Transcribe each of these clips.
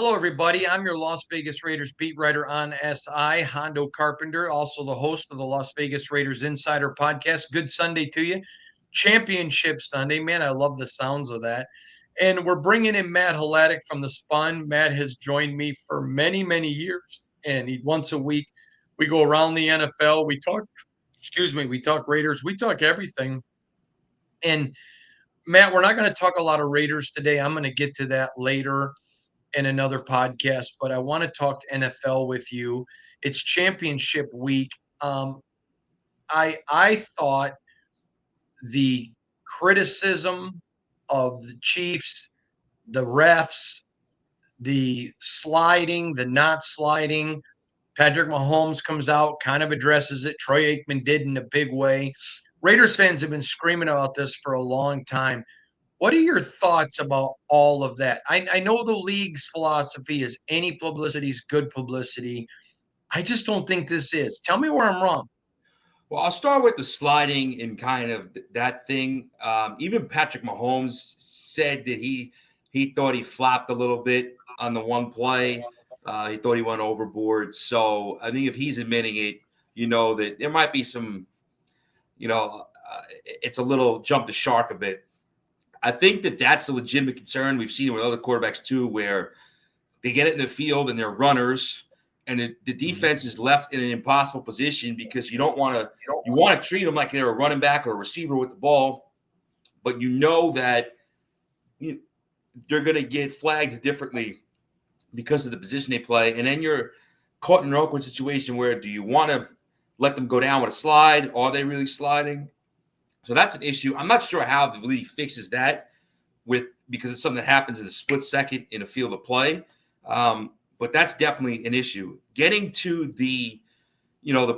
Hello, everybody. I'm your Las Vegas Raiders beat writer on SI, Hondo Carpenter, also the host of the Las Vegas Raiders Insider Podcast. Good Sunday to you. Championship Sunday. Man, I love the sounds of that. And we're bringing in Matt Hladek from the Spun. Matt has joined me for many, many years. And once a week, we go around the NFL. We talk Raiders, we talk everything. And Matt, we're not going to talk a lot of Raiders today. I'm going to get to that later in another podcast, but I want to talk NFL with you. It's championship week. I thought the criticism of the Chiefs, the refs, the sliding, the not sliding. Patrick Mahomes comes out, kind of addresses it. Troy Aikman did in a big way. Raiders fans have been screaming about this for a long time. What are your thoughts about all of that? I know the league's philosophy is any publicity is good publicity. I just don't think this is. Tell me where I'm wrong. Well, I'll start with the sliding and kind of that thing. Even Patrick Mahomes said that he thought he flopped a little bit on the one play. He thought he went overboard. So I think if he's admitting it, that there might be some, it's a little jump the shark a bit. I think that that's a legitimate concern. We've seen it with other quarterbacks too, where they get it in the field and they're runners, and the defense is left in an impossible position because you want to treat them like they're a running back or a receiver with the ball, but you know that they're going to get flagged differently because of the position they play, and then you're caught in an awkward situation where do you want to let them go down with a slide? Are they really sliding? So that's an issue. I'm not sure how the league fixes that because it's something that happens in a split second in a field of play. But that's definitely an issue. Getting to the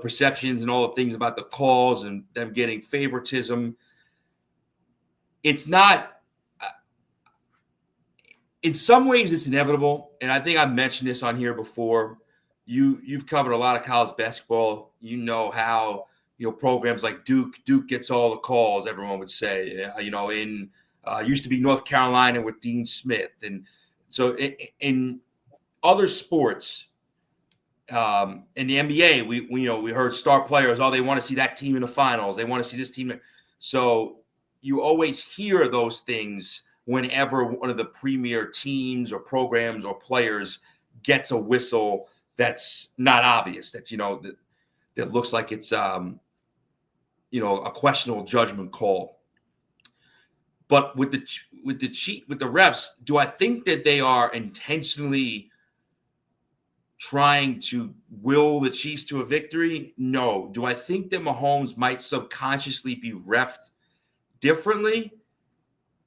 perceptions and all the things about the calls and them getting favoritism, it's not in some ways it's inevitable. And I think I've mentioned this on here before. You've covered a lot of college basketball. You know how programs like Duke gets all the calls, everyone would say, used to be North Carolina with Dean Smith. And so in other sports, in the NBA, we heard star players, they want to see that team in the finals. They want to see this team. So you always hear those things whenever one of the premier teams or programs or players gets a whistle that's not obvious, that looks like it's a questionable judgment call. But with the refs, do I think that they are intentionally trying to will the Chiefs to a victory? No. Do I think that Mahomes might subconsciously be reffed differently?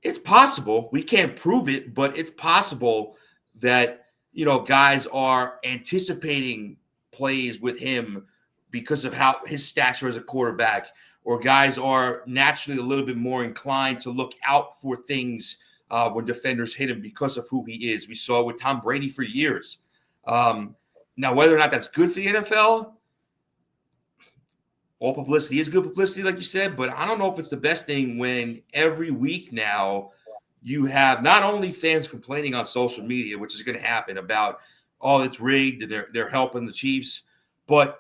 It's possible. We can't prove it, but it's possible that guys are anticipating plays with him because of how his stature as a quarterback, or guys are naturally a little bit more inclined to look out for things when defenders hit him because of who he is. We saw it with Tom Brady for years. Now, whether or not that's good for the NFL, all publicity is good publicity, like you said, but I don't know if it's the best thing when every week now you have not only fans complaining on social media, which is going to happen about, it's rigged and they're helping the Chiefs, but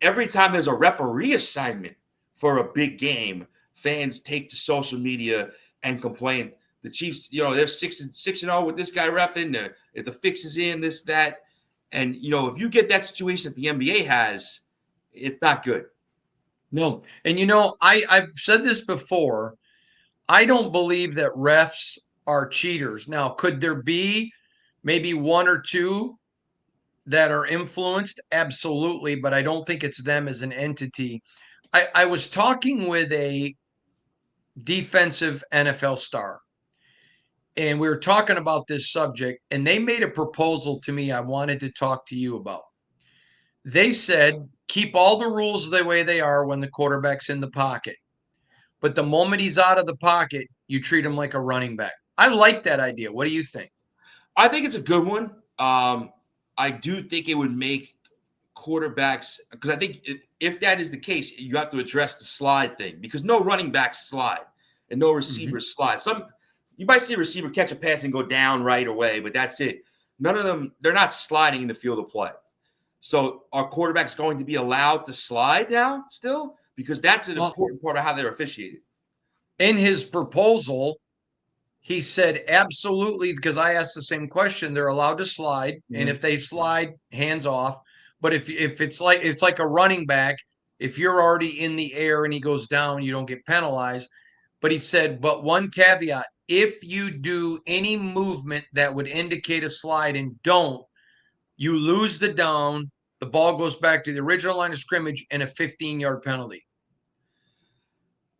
every time there's a referee assignment for a big game, fans take to social media and complain. The Chiefs, they're 6-0 with this guy reffing. If the fix is in, this, that. And, if you get that situation that the NBA has, it's not good. No. And, I've said this before. I don't believe that refs are cheaters. Now, could there be maybe one or two that are influenced? Absolutely. But I don't think it's them as an entity. I was talking with a defensive NFL star, and we were talking about this subject, and they made a proposal to me I wanted to talk to you about. They said, keep all the rules the way they are when the quarterback's in the pocket. But the moment he's out of the pocket, you treat him like a running back. I like that idea. What do you think? I think it's a good one. I do think it would make quarterbacks, because I think if that is the case, you have to address the slide thing, because no running backs slide and no receivers slide. You might see a receiver catch a pass and go down right away, but that's it. none of them, they're not sliding in the field of play. So are quarterbacks going to be allowed to slide now still? Because that's an important part of how they're officiated. In his proposal, he said absolutely, because I asked the same question. They're allowed to slide, and if they slide, hands off. But if it's like a running back, if you're already in the air and he goes down, you don't get penalized. But he said, but one caveat: if you do any movement that would indicate a slide and don't, you lose the down. The ball goes back to the original line of scrimmage and a 15-yard penalty.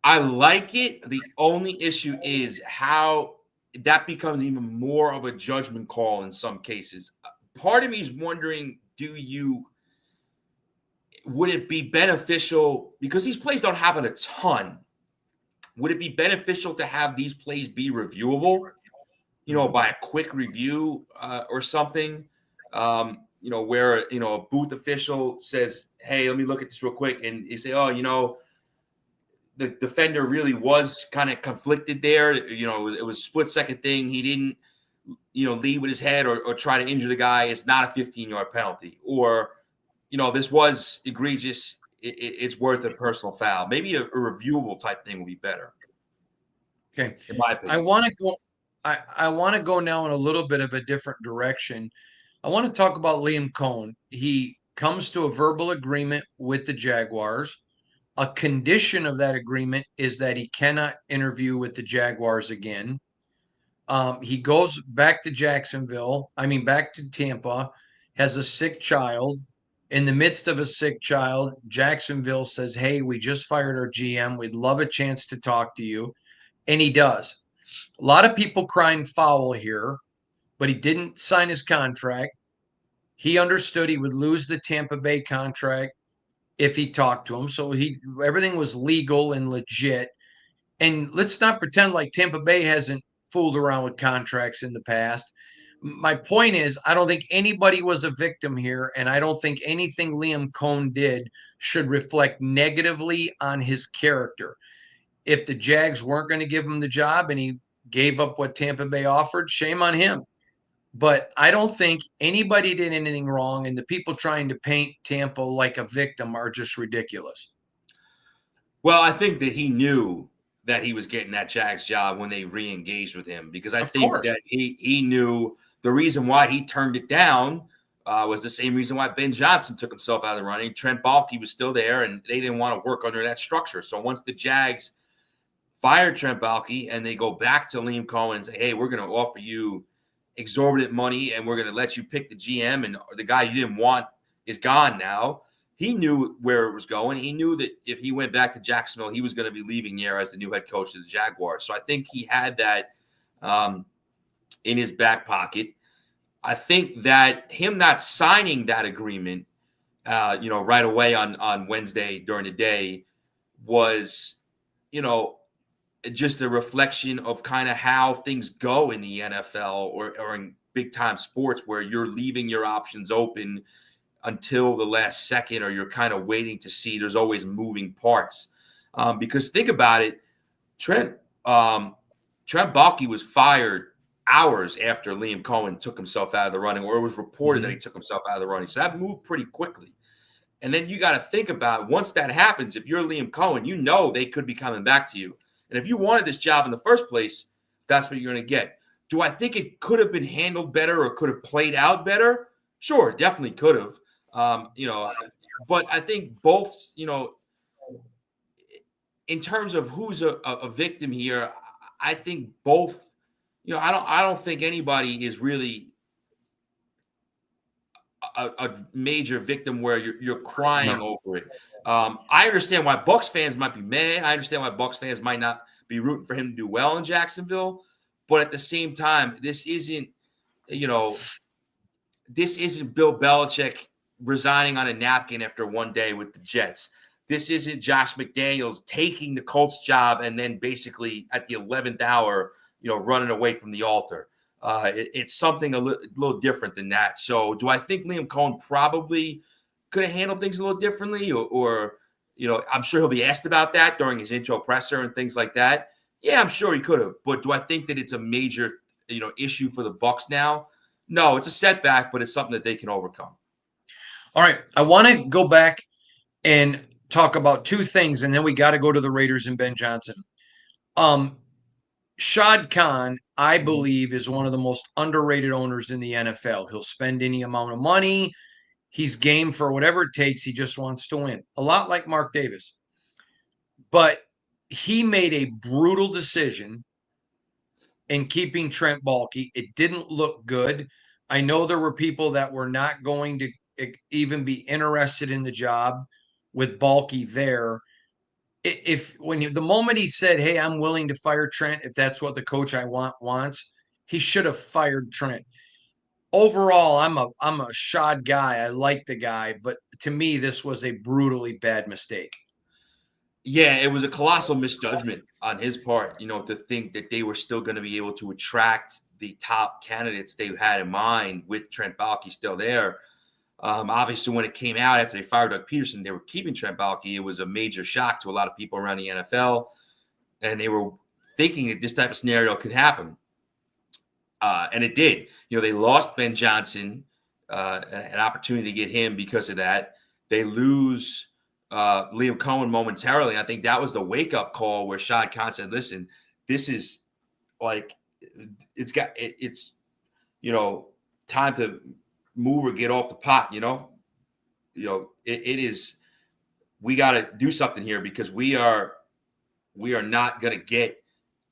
I like it. The only issue is how that becomes even more of a judgment call in some cases. Part of me is wondering, would it be beneficial, because these plays don't happen a ton, would it be beneficial to have these plays be reviewable, by a quick review or something, where, a booth official says, hey, let me look at this real quick. And you say, oh, the defender really was kind of conflicted there. It was a split-second thing. He didn't, lead with his head or try to injure the guy. It's not a 15-yard penalty. Or, this was egregious. It's worth a personal foul. Maybe a reviewable type thing would be better. Okay. In my opinion. I want to go now in a little bit of a different direction. I want to talk about Liam Coen. He comes to a verbal agreement with the Jaguars. A condition of that agreement is that he cannot interview with the Jaguars again. He goes back to back to Tampa, has a sick child. In the midst of a sick child, Jacksonville says, hey, we just fired our GM. We'd love a chance to talk to you. And he does. A lot of people crying foul here, but he didn't sign his contract. He understood he would lose the Tampa Bay contract if he talked to him. So everything was legal and legit. And let's not pretend like Tampa Bay hasn't fooled around with contracts in the past. My point is, I don't think anybody was a victim here, and I don't think anything Liam Coen did should reflect negatively on his character. If the Jags weren't going to give him the job and he gave up what Tampa Bay offered, shame on him. But I don't think anybody did anything wrong, and the people trying to paint Tampa like a victim are just ridiculous. Well, I think that he knew that he was getting that Jags job when they re-engaged with him, because I think that he knew the reason why he turned it down was the same reason why Ben Johnson took himself out of the running. Trent Baalke was still there, and they didn't want to work under that structure. So once the Jags fired Trent Baalke and they go back to Liam Coen and say, hey, we're going to offer you exorbitant money and we're going to let you pick the GM, and the guy you didn't want is gone now. He knew where it was going. He knew that if he went back to Jacksonville, he was going to be leaving there as the new head coach of the Jaguars. So I think he had that in his back pocket. I think that him not signing that agreement, right away on Wednesday during the day was, just a reflection of kind of how things go in the NFL or in big time sports, where you're leaving your options open until the last second, or you're kind of waiting to see. There's always moving parts. Because think about it, Trent Baalke was fired hours after Liam Coen took himself out of the running, or it was reported that he took himself out of the running. So that moved pretty quickly. And then you got to think about, once that happens, if you're Liam Coen, they could be coming back to you. And if you wanted this job in the first place, that's what you're going to get. Do I think it could have been handled better or could have played out better? Sure, definitely could have. But I think both, in terms of who's a victim here, I think both, I don't think anybody is really a major victim where you're crying over it. I understand why Bucs fans might be mad. I understand why Bucs fans might not be rooting for him to do well in Jacksonville. But at the same time, this isn't Bill Belichick resigning on a napkin after one day with the Jets. This isn't Josh McDaniels taking the Colts job and then basically at the 11th hour, running away from the altar. It's something a little different than that. So do I think Liam Coen probably could have handled things a little differently, or I'm sure he'll be asked about that during his intro presser and things like that. Yeah, I'm sure he could have. But do I think that it's a major, issue for the Bucs now? No, it's a setback, but it's something that they can overcome. All right. I want to go back and talk about two things, and then we got to go to the Raiders and Ben Johnson. Um, Shad Khan, I believe, is one of the most underrated owners in the NFL. He'll spend any amount of money. He's game for whatever it takes. He just wants to win. A lot like Mark Davis. But he made a brutal decision in keeping Trent Baalke. It didn't look good. I know there were people that were not going to even be interested in the job with Baalke there. If when the moment he said, "Hey, I'm willing to fire Trent if that's what the coach I want wants," he should have fired Trent. Overall, I'm a shod guy. I like the guy, but to me, this was a brutally bad mistake. Yeah, it was a colossal misjudgment on his part, to think that they were still going to be able to attract the top candidates they had in mind with Trent Baalke still there. Obviously, when it came out after they fired Doug Peterson, they were keeping Trent Baalke. It was a major shock to a lot of people around the NFL, and they were thinking that this type of scenario could happen. And it did. They lost Ben Johnson, an opportunity to get him because of that. They lose Liam Coen momentarily. I think that was the wake-up call where Shad Khan said, listen, this is like it's time to move or get off the pot. It is, we got to do something here because we are not going to get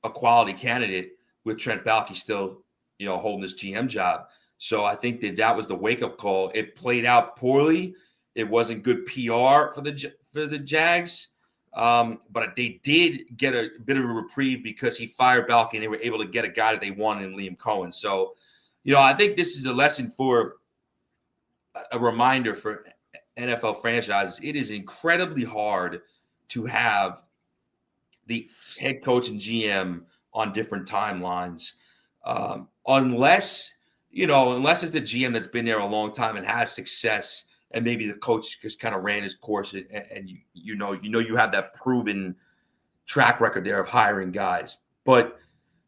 a quality candidate with Trent Baalke still holding this GM job. So I think that was the wake-up call. It played out poorly. It wasn't good PR for the Jags, but they did get a bit of a reprieve because he fired Baalke and they were able to get a guy that they wanted in Liam Coen. So, I think this is a lesson for a reminder for NFL franchises. It is incredibly hard to have the head coach and GM on different timelines, unless it's a GM that's been there a long time and has success, and maybe the coach just kind of ran his course, and you have that proven track record there of hiring guys. But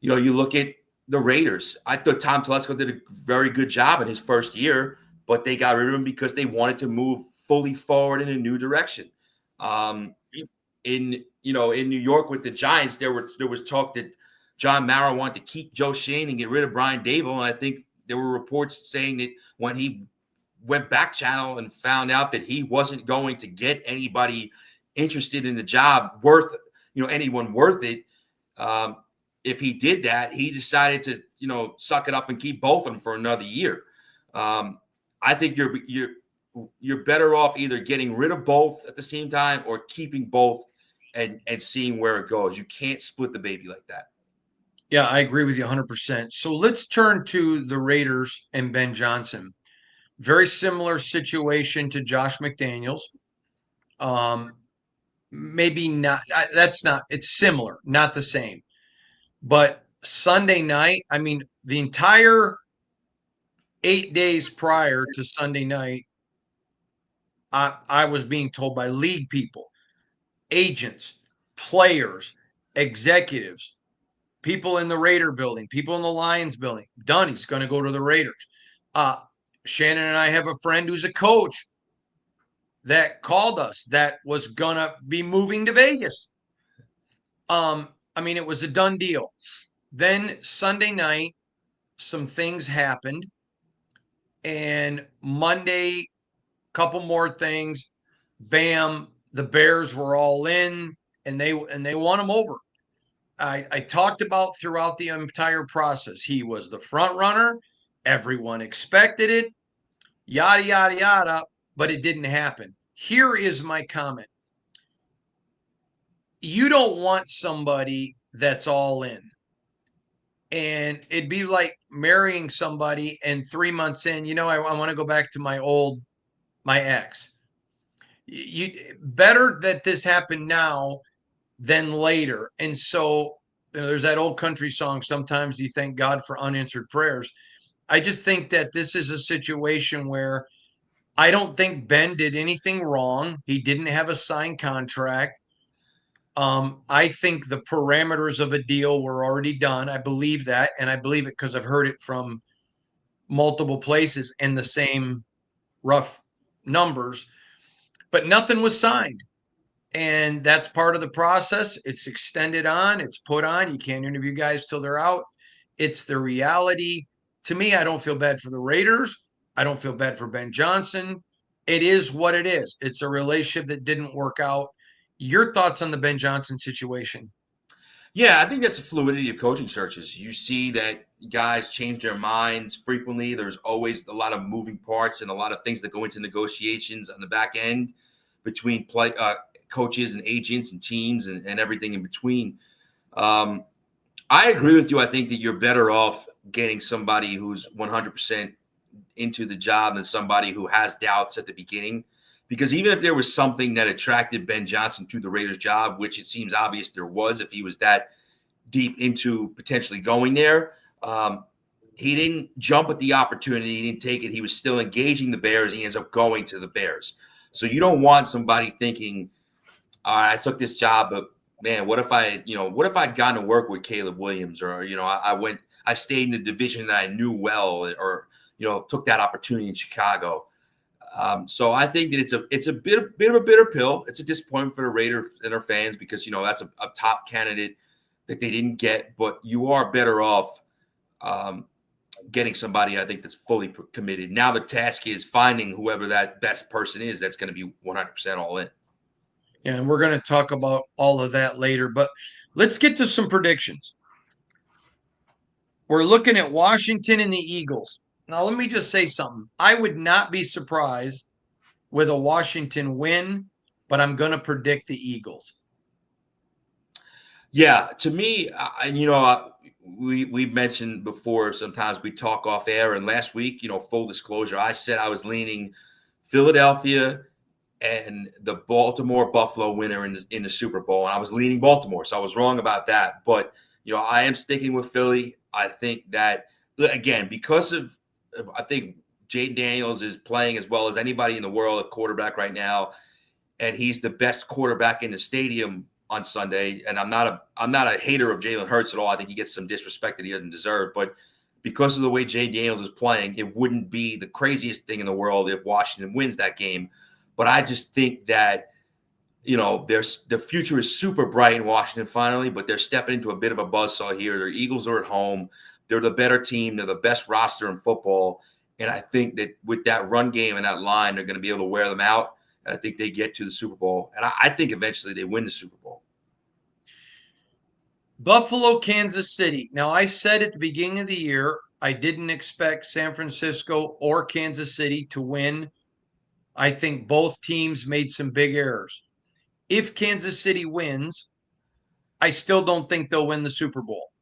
you look at the Raiders. I thought Tom Telesco did a very good job in his first year, but they got rid of him because they wanted to move fully forward in a new direction. In New York with the Giants, there was talk that John Mara wanted to keep Joe Shane and get rid of Brian Dable, and I think there were reports saying that when he went back channel and found out that he wasn't going to get anybody interested in the job anyone worth it, if he did that, he decided to suck it up and keep both of them for another year. I think you're better off either getting rid of both at the same time or keeping both and seeing where it goes. You can't split the baby like that. Yeah, I agree with you 100%. So let's turn to the Raiders and Ben Johnson. Very similar situation to Josh McDaniels. Maybe not. It's similar, not the same. But Sunday night, I mean, the entire 8 days prior to Sunday night, I was being told by league people, agents, players, executives, people in the Raider building, people in the Lions building, done. He's going to go to the Raiders. Shannon and I have a friend who's a coach that called us that was going to be moving to Vegas. I mean, it was a done deal. Then Sunday night, some things happened. And Monday, couple more things. Bam, the Bears were all in and they won them over. I talked about throughout the entire process. He was the front runner. Everyone expected it. Yada, yada, yada. But it didn't happen. Here is my comment. You don't want somebody that's all in. And it'd be like marrying somebody and 3 months in, I want to go back to my ex. You better that this happened now than later. And so there's that old country song, sometimes you thank God for unanswered prayers. I just think that this is a situation where I don't think Ben did anything wrong. He didn't have a signed contract. I think the parameters of a deal were already done. I believe that, and I believe it because I've heard it from multiple places and the same rough numbers, but nothing was signed. And that's part of the process. It's extended on, it's put on. You can't interview guys till they're out. It's the reality. To me, I don't feel bad for the Raiders. I don't feel bad for Ben Johnson. It is what it is. It's a relationship that didn't work out. Your thoughts on the Ben Johnson situation? Yeah, I think that's the fluidity of coaching searches. You see that guys change their minds frequently. There's always a lot of moving parts and a lot of things that go into negotiations on the back end between coaches and agents and teams and everything in between. Um, I agree with you. I think that you're better off getting somebody who's 100% into the job than somebody who has doubts at the beginning. Because even if there was something that attracted Ben Johnson to the Raiders job, which it seems obvious there was if he was that deep into potentially going there, he didn't jump at the opportunity. He didn't take it. He was still engaging the Bears. He ends up going to the Bears. So you don't want somebody thinking, all right, I took this job, but man, what if I'd gotten to work with Caleb Williams, or, I stayed in the division that I knew well, or, took that opportunity in Chicago. So I think that it's a bit of a bitter pill. It's a disappointment for the Raiders and their fans because, that's a top candidate that they didn't get, but you are better off getting somebody, I think, that's fully committed. Now the task is finding whoever that best person is that's going to be 100% all in. Yeah, and we're going to talk about all of that later, but let's get to some predictions. We're looking at Washington and the Eagles. Now, let me just say something. I would not be surprised with a Washington win, but I'm going to predict the Eagles. Yeah, to me, we've mentioned before, sometimes we talk off air, and last week, full disclosure, I said I was leaning Philadelphia and the Baltimore Buffalo winner in the Super Bowl, and I was leaning Baltimore, so I was wrong about that. But I am sticking with Philly. I think that, again, because of I think Jaden Daniels is playing as well as anybody in the world at quarterback right now, and he's the best quarterback in the stadium on Sunday. And I'm not a hater of Jalen Hurts at all. I think he gets some disrespect that he doesn't deserve, but because of the way Jaden Daniels is playing, it wouldn't be the craziest thing in the world if Washington wins that game. But I just think that, the future is super bright in Washington finally, but they're stepping into a bit of a buzzsaw here. Their Eagles are at home. They're the better team. They're the best roster in football. And I think that with that run game and that line, they're going to be able to wear them out. And I think they get to the Super Bowl. And I think eventually they win the Super Bowl. Buffalo, Kansas City. Now, I said at the beginning of the year, I didn't expect San Francisco or Kansas City to win. I think both teams made some big errors. If Kansas City wins, I still don't think they'll win the Super Bowl.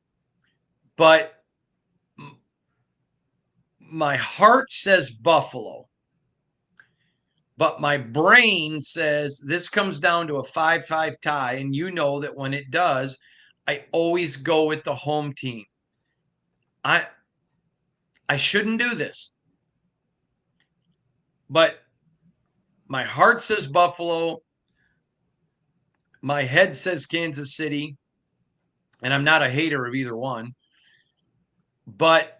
But my heart says Buffalo. But my brain says this comes down to a 5-5 tie. And you know that when it does, I always go with the home team. I shouldn't do this. But my heart says Buffalo. My head says Kansas City. And I'm not a hater of either one. But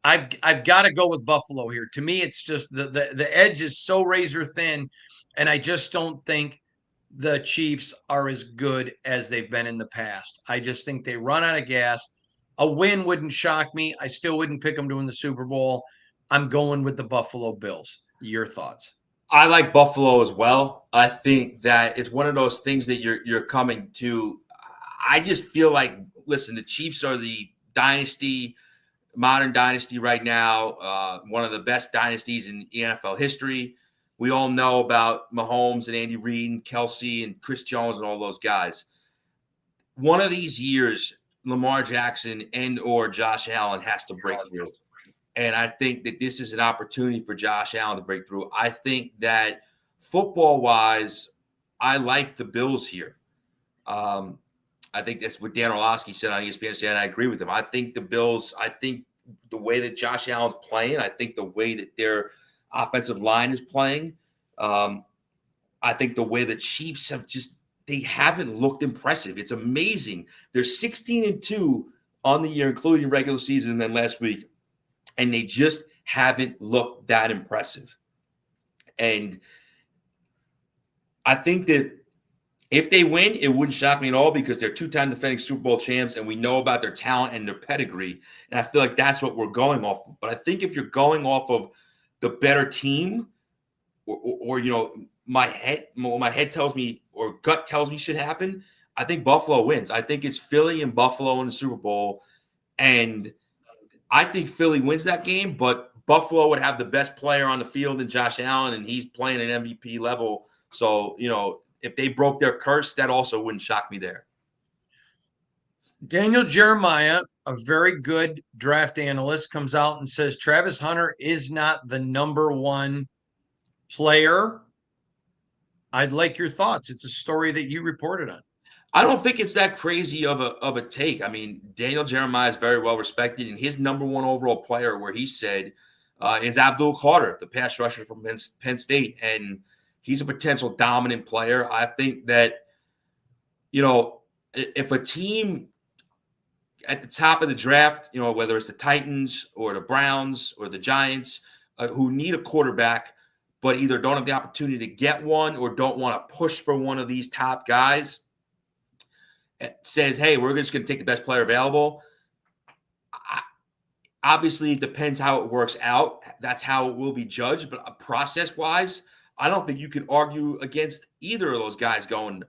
I've got to go with Buffalo here. To me, it's just the edge is so razor thin, and I just don't think the Chiefs are as good as they've been in the past. I just think they run out of gas. A win wouldn't shock me. I still wouldn't pick them to win the Super Bowl. I'm going with the Buffalo Bills. Your thoughts? I like Buffalo as well. I think that it's one of those things that you're coming to. I just feel like, listen, the Chiefs are the modern dynasty right now, one of the best dynasties in NFL history. We all know about Mahomes and Andy Reid and Kelsey and Chris Jones and all those guys. One of these years, Lamar Jackson and or Josh Allen has to break through. And I think that this is an opportunity for Josh Allen to break through. I think that football-wise, I like the Bills here. I think that's what Dan Orlovsky said on ESPN, and I agree with him. I think the Bills, the way that Josh Allen's playing, I think the way that their offensive line is playing, I think the way the Chiefs they haven't looked impressive. It's amazing. They're 16-2 on the year, including regular season, and then last week and they just haven't looked that impressive. And I think that if they win, it wouldn't shock me at all because they're two-time defending Super Bowl champs, and we know about their talent and their pedigree. And I feel like that's what we're going off of. But I think if you're going off of the better team, or my head tells me or gut tells me should happen, I think Buffalo wins. I think it's Philly and Buffalo in the Super Bowl, and I think Philly wins that game, but Buffalo would have the best player on the field in Josh Allen, and he's playing at MVP level. So, if they broke their curse, that also wouldn't shock me there. Daniel Jeremiah, a very good draft analyst, comes out and says Travis Hunter is not the number one player. I'd like your thoughts. It's a story that you reported on. I don't think it's that crazy of a take. I mean, Daniel Jeremiah is very well respected, and his number one overall player, where he said, is Abdul Carter, the pass rusher from Penn State, and he's a potential dominant player. I think that, if a team at the top of the draft, whether it's the Titans or the Browns or the Giants, who need a quarterback, but either don't have the opportunity to get one or don't want to push for one of these top guys, says, hey, we're just going to take the best player available. Obviously, it depends how it works out. That's how it will be judged. But process-wise, I don't think you can argue against either of those guys going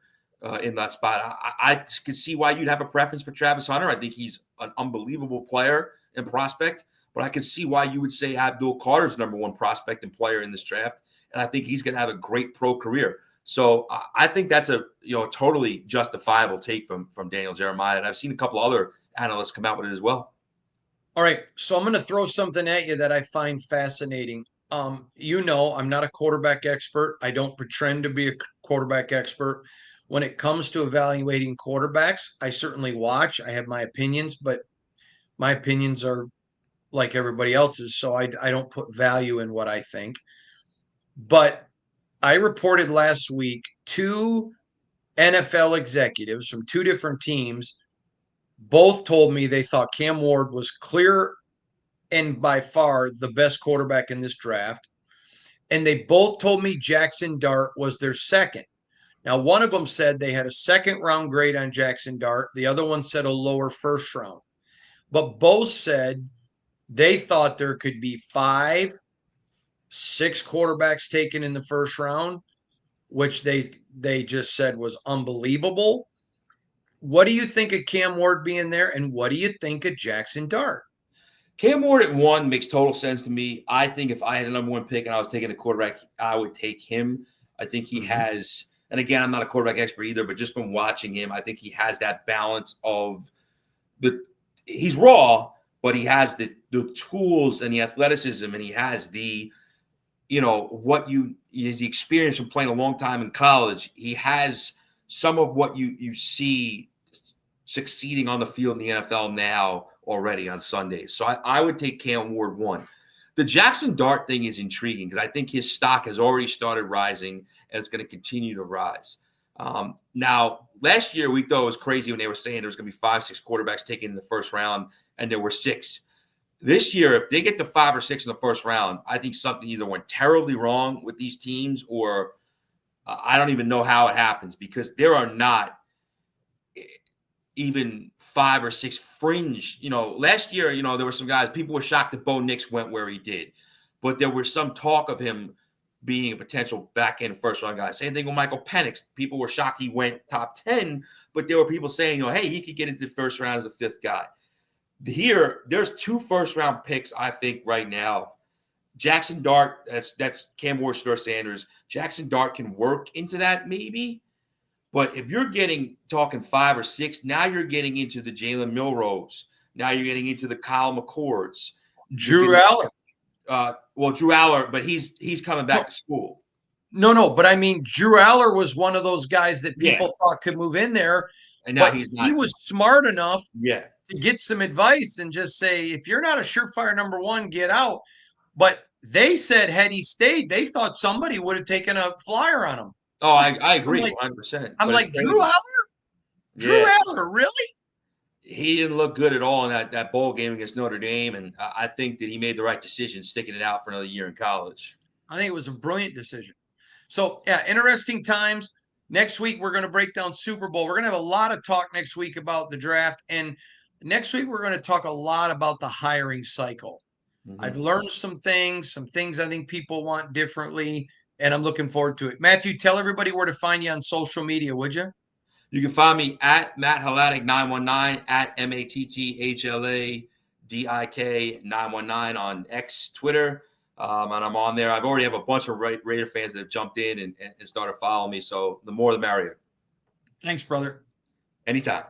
in that spot. I can see why you'd have a preference for Travis Hunter. I think he's an unbelievable player and prospect. But I can see why you would say Abdul Carter's number one prospect and player in this draft. And I think he's going to have a great pro career. So I think that's a totally justifiable take from Daniel Jeremiah. And I've seen a couple other analysts come out with it as well. All right. So I'm going to throw something at you that I find fascinating. I'm not a quarterback expert. I don't pretend to be a quarterback expert. When it comes to evaluating quarterbacks, I certainly watch. I have my opinions, but my opinions are like everybody else's. So I don't put value in what I think. But I reported last week 2 NFL executives from 2 different teams both told me they thought Cam Ward was clear and by far the best quarterback in this draft. And they both told me Jackson Dart was their second. Now, one of them said they had a second round grade on Jackson Dart. The other one said a lower first round. But both said they thought there could be 5, 6 quarterbacks taken in the first round, which they just said was unbelievable. What do you think of Cam Ward being there, and what do you think of Jackson Dart? Cam Ward at 1 makes total sense to me. I think if I had a number 1 pick and I was taking a quarterback, I would take him. I think he has, and again, I'm not a quarterback expert either, but just from watching him, I think he has that balance of he's raw, but he has the tools and the athleticism, and he has the, he has the experience from playing a long time in college. He has some of what you see succeeding on the field in the NFL now already on Sundays. So I would take Cam Ward 1. The Jackson Dart thing is intriguing because I think his stock has already started rising and it's going to continue to rise. Now, last year we thought it was crazy when they were saying there was going to be 5, 6 quarterbacks taken in the first round, and there were 6. This year, if they get to 5 or 6 in the first round, I think something either went terribly wrong with these teams or I don't even know how it happens because there are not even 5 or 6 fringe. Last year, there were some guys, people were shocked that Bo Nix went where he did, but there was some talk of him being a potential back-end first-round guy. Same thing with Michael Penix. People were shocked he went top 10, but there were people saying, hey, he could get into the first round as a 5th guy. Here, there's 2 first-round picks, I think, right now. Jackson Dart, that's Cam Ward, Shedeur Sanders. Jackson Dart can work into that maybe, but if you're talking 5 or 6, now you're getting into the Jalen Milrose. Now you're getting into the Kyle McCords. Drew Aller. Drew Aller, but he's coming back to school. No, but I mean, Drew Aller was one of those guys that people thought could move in there, and now but he's not. He was smart enough to get some advice and just say, if you're not a surefire number 1, get out. But they said had he stayed, they thought somebody would have taken a flyer on him. Oh, I agree 100%. I'm like, Drew Aller? Drew Aller, really? he didn't look good at all in that bowl game against Notre Dame, and I think that he made the right decision sticking it out for another year in college. I think it was a brilliant decision. So, yeah, interesting times. Next week, we're going to break down Super Bowl. We're going to have a lot of talk next week about the draft. And next week, we're going to talk a lot about the hiring cycle. I've learned some things I think people want differently, and I'm looking forward to it. Matthew, tell everybody where to find you on social media, would you? You can find me at Matt Hladik 919 at MATTHLADIK 919 on X, Twitter. And I'm on there. I've already have a bunch of Raider fans that have jumped in and started following me. So the more the merrier. Thanks, brother. Anytime.